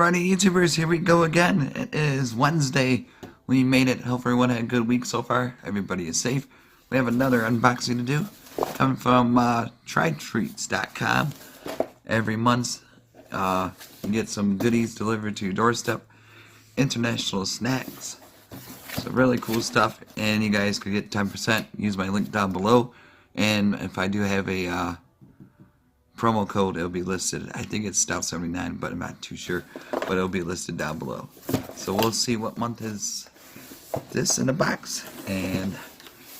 Alrighty, YouTubers, here we go again. It is Wednesday. We made it. Hope everyone had a good week so far. Everybody is safe. We have another unboxing to do. Coming from trytreats.com. Every month, you get some goodies delivered to your doorstep. International snacks. So really cool stuff. And you guys could get 10%. Use my link down below. And if I do have a promo code, it'll be listed. I think it's Stout79, but I'm not too sure. But it'll be listed down below. So we'll see what month is this in the box, and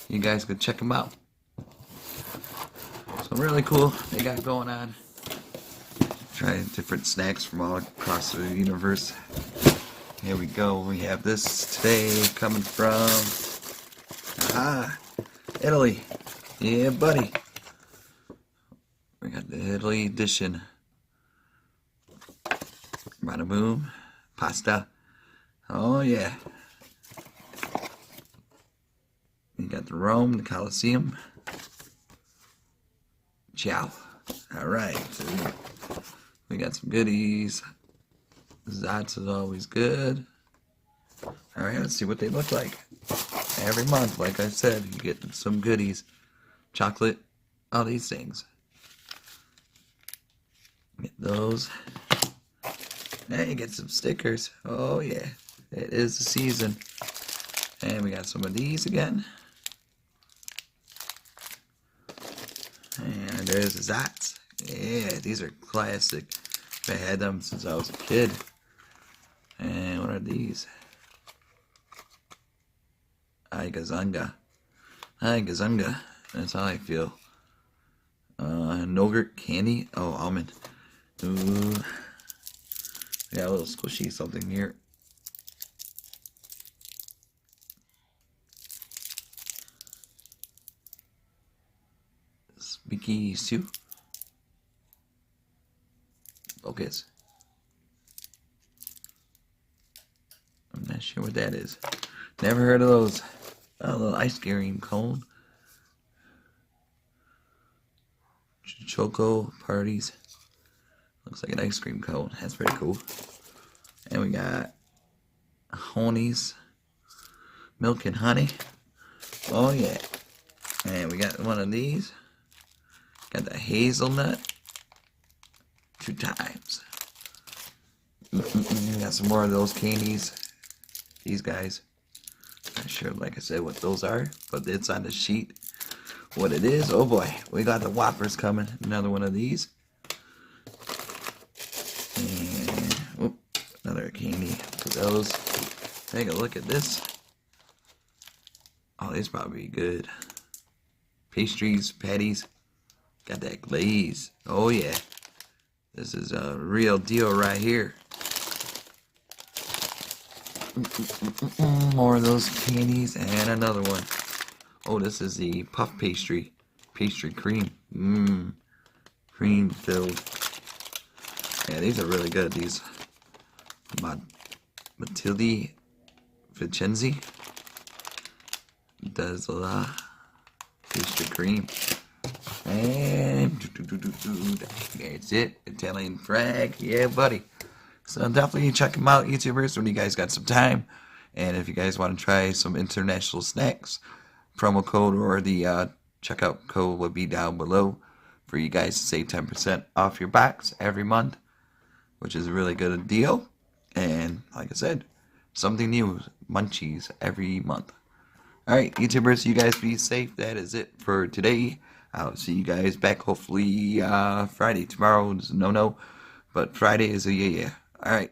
you guys could check them out. So really cool they got going on. Try different snacks from all across the universe. Here we go. We have this today coming from Italy. Yeah, buddy. We got the Italy edition. Bada boom. Pasta. Oh yeah. We got the Rome, the Colosseum. Ciao. Alright. We got some goodies. Zats is always good. Alright, let's see what they look like. Every month, like I said, you get some goodies. Chocolate. All these things. Get those. And you get some stickers. Oh yeah, it is the season. And we got some of these again. And there's the Zats. Yeah, these are classic. I had them since I was a kid. And what are these? Ay Gazunga. Ay Gazunga. That's how I feel. Nougat candy. Oh, almond. Ooh. Got a little squishy something here. Speaky Sue. Focus. I'm not sure what that is. Never heard of those. A little ice cream cone. Choco parties. Looks like an ice cream cone. That's pretty cool. And we got Honey's milk and honey. Oh yeah. And we got one of these. Got the hazelnut. 2 times. We got some more of those candies. These guys. Not sure, like I said, what those are, but it's on the sheet. What it is. Oh boy. We got the Whoppers coming. Another one of these. And another candy for those. Take a look at this. Oh, these probably good. Pastries, patties. Got that glaze. Oh yeah. This is a real deal right here. More of those candies and another one. Oh, this is the puff pastry. Pastry cream. Cream filled. Yeah, these are really good. These Matilde Vincenzi. Does pastry cream. And that's it. Italian frag. Yeah, buddy. So definitely check them out, YouTubers, when you guys got some time. And if you guys want to try some international snacks, promo code or the checkout code will be down below for you guys to save 10% off your box every month, which is a really good deal. And like I said, something new, munchies every month. Alright, YouTubers, you guys be safe. That is it for today. I'll see you guys back hopefully Friday. Tomorrow is no, but Friday is a yeah. Alright.